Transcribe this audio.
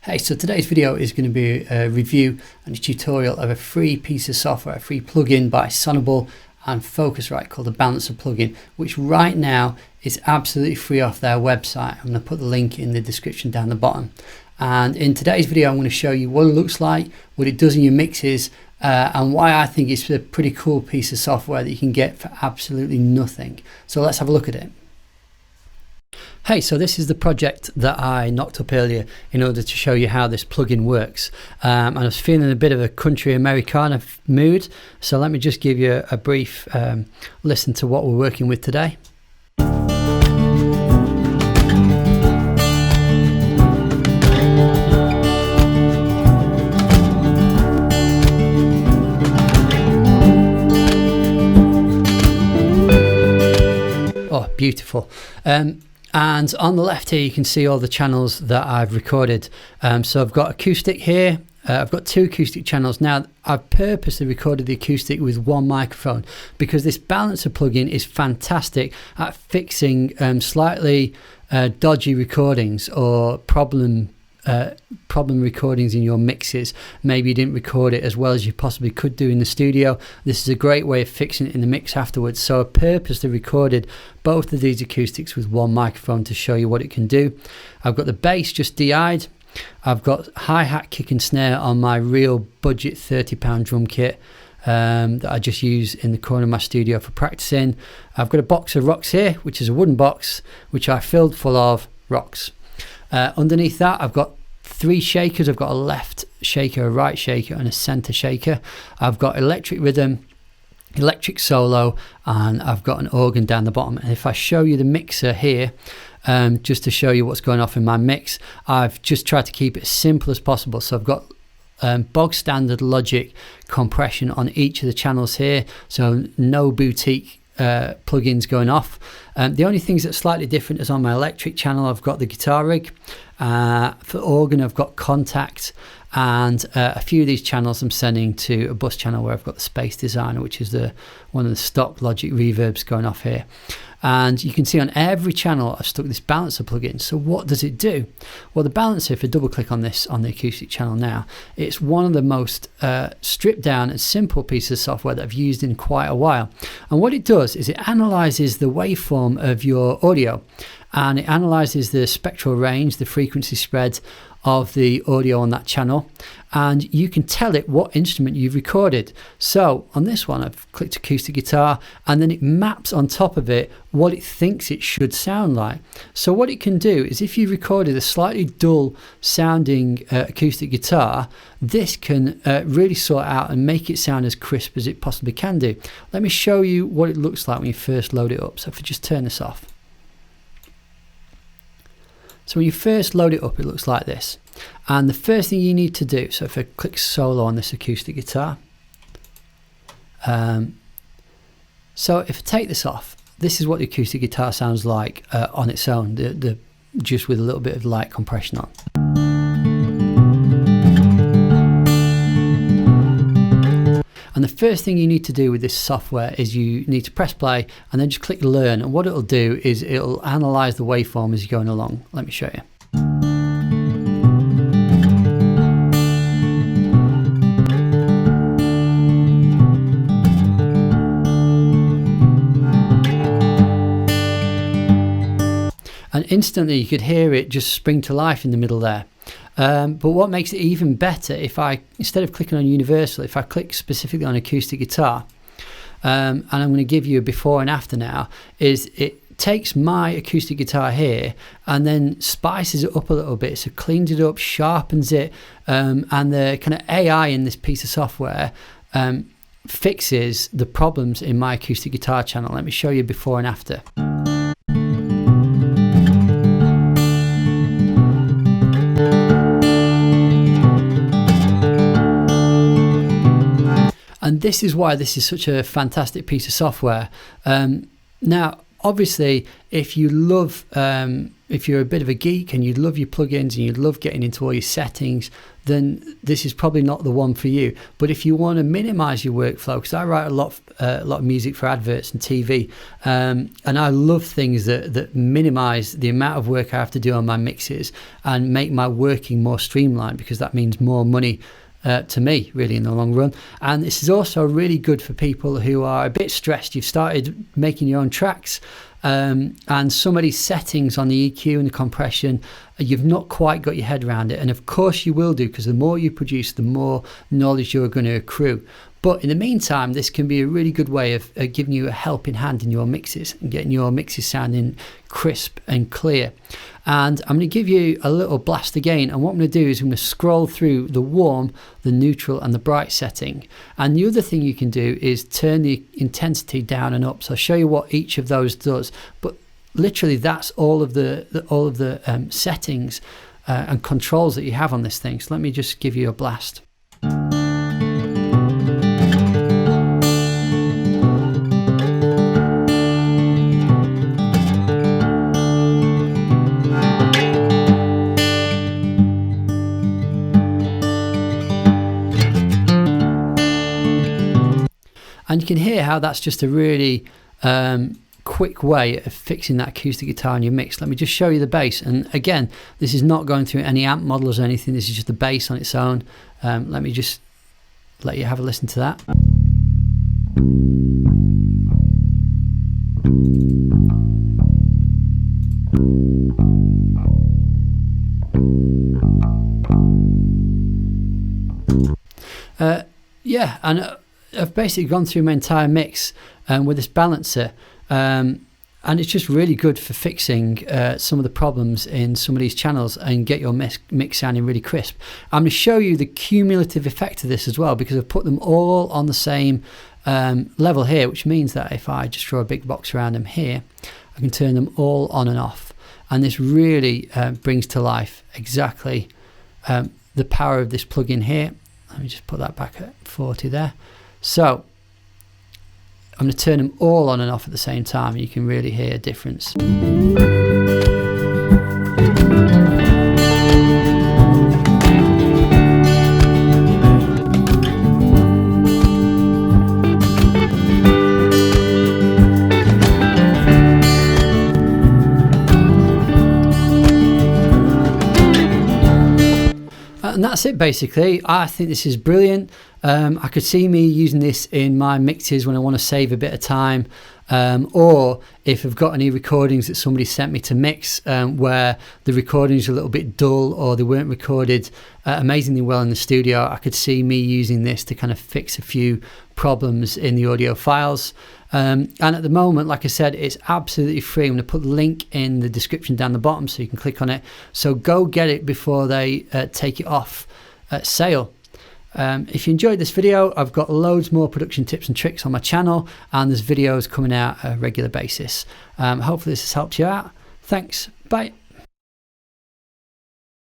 Hey, so today's video is going to be a review and a tutorial of a free piece of software, a free plugin by Sonible and Focusrite called the Balancer plugin, which right now is absolutely free off their website. I'm going to put the link in the description down the bottom. And in today's video, I'm going to show you what it looks like, what it does in your mixes, and why I think it's a pretty cool piece of software that you can get for absolutely nothing. So let's have a look at it. Hey, so this is the project that I knocked up earlier in order to show you how this plugin works. And I was feeling a bit of a country Americana mood, so let me just give you a brief listen to what we're working with today. Oh, beautiful. And on the left here, you can see all the channels that I've recorded. So I've got acoustic here. I've got two acoustic channels. Now, I've purposely recorded the acoustic with one microphone because this Balancer plugin is fantastic at fixing slightly dodgy recordings or problem recordings in your mixes. Maybe you didn't record it as well as you possibly could do in the studio. This is a great way of fixing it in the mix afterwards. So I purposely recorded both of these acoustics with one microphone to show you what it can do. I've got the bass just DI'd. I've got hi-hat, kick and snare on my real budget £30 drum kit that I just use in the corner of my studio for practicing. I've got a box of rocks here, which is a wooden box which I filled full of rocks. Underneath that, I've got three shakers. I've got a left shaker, a right shaker, and a center shaker. I've got electric rhythm, electric solo, and I've got an organ down the bottom. And if I show you the mixer here, just to show you what's going off in my mix, I've just tried to keep it as simple as possible. So I've got bog standard Logic compression on each of the channels here, so no boutique plugins going off. The only things that's slightly different is on my electric channel, I've got the guitar rig. For organ, I've got Contact, and a few of these channels I'm sending to a bus channel where I've got the Space Designer, which is one of the stock Logic reverbs going off here. And you can see on every channel I've stuck this Balancer plugin. So what does it do? Well, the Balancer, if I double click on this on the acoustic channel now, it's one of the most stripped down and simple pieces of software that I've used in quite a while. And what it does is it analyzes the waveform of your audio, and it analyzes the spectral range, the frequency spread of the audio on that channel, and you can tell it what instrument you've recorded. So on this one, I've clicked acoustic guitar, and then it maps on top of it what it thinks it should sound like. So what it can do is, if you recorded a slightly dull sounding acoustic guitar, this can really sort out and make it sound as crisp as it possibly can do. Let me show you what it looks like when you first load it up. So if I just turn this off. So when you first load it up, it looks like this. And the first thing you need to do, so if I click solo on this acoustic guitar, so if I take this off, this is what the acoustic guitar sounds like on its own, just with a little bit of light compression on. And the first thing you need to do with this software is you need to press play and then just click learn. And what it'll do is it'll analyze the waveform as you're going along. Let me show you. And instantly you could hear it just spring to life in the middle there. But what makes it even better, if I, instead of clicking on universal, if I click specifically on acoustic guitar, and I'm going to give you a before and after now, is it takes my acoustic guitar here and then spices it up a little bit, so cleans it up, sharpens it, and the kind of AI in this piece of software fixes the problems in my acoustic guitar channel. Let me show you before and after. And this is why this is such a fantastic piece of software. Now, obviously, if you love if you're a bit of a geek and you love your plugins and you love getting into all your settings, then this is probably not the one for you. But if you want to minimize your workflow, because I write a lot of music for adverts and TV, and I love things that minimize the amount of work I have to do on my mixes and make my working more streamlined, because that means more money to me, really, in the long run. And this is also really good for people who are a bit stressed. You've started making your own tracks, and some of these settings on the EQ and the compression, you've not quite got your head around it. And of course you will do, because the more you produce, the more knowledge you're going to accrue. But in the meantime, this can be a really good way of giving you a helping hand in your mixes and getting your mixes sounding crisp and clear. And I'm going to give you a little blast again, and what I'm going to do is I'm going to scroll through the warm, the neutral and the bright setting. And the other thing you can do is turn the intensity down and up. So I'll show you what each of those does, but literally that's all of the settings and controls that you have on this thing. So let me just give you a blast. And you can hear how that's just a really quick way of fixing that acoustic guitar in your mix. Let me just show you the bass. And again, this is not going through any amp models or anything. This is just the bass on its own. Let me just let you have a listen to that. Yeah, and I've basically gone through my entire mix with this balancer, and it's just really good for fixing some of the problems in some of these channels and get your mix sounding really crisp. I'm going to show you the cumulative effect of this as well, because I've put them all on the same level here, which means that if I just draw a big box around them here, I can turn them all on and off, and this really brings to life exactly the power of this plugin here. Let me just put that back at 40 there. So I'm going to turn them all on and off at the same time, and you can really hear a difference. And that's it basically. I think this is brilliant. I could see me using this in my mixes when I want to save a bit of time, or if I've got any recordings that somebody sent me to mix where the recordings are a little bit dull or they weren't recorded amazingly well in the studio, I could see me using this to kind of fix a few problems in the audio files. And at the moment, like I said, it's absolutely free. I'm going to put the link in the description down the bottom so you can click on it. So go get it before they take it off at sale. If you enjoyed this video, I've got loads more production tips and tricks on my channel, and there's videos coming out on a regular basis. Hopefully this has helped you out. Thanks. Bye.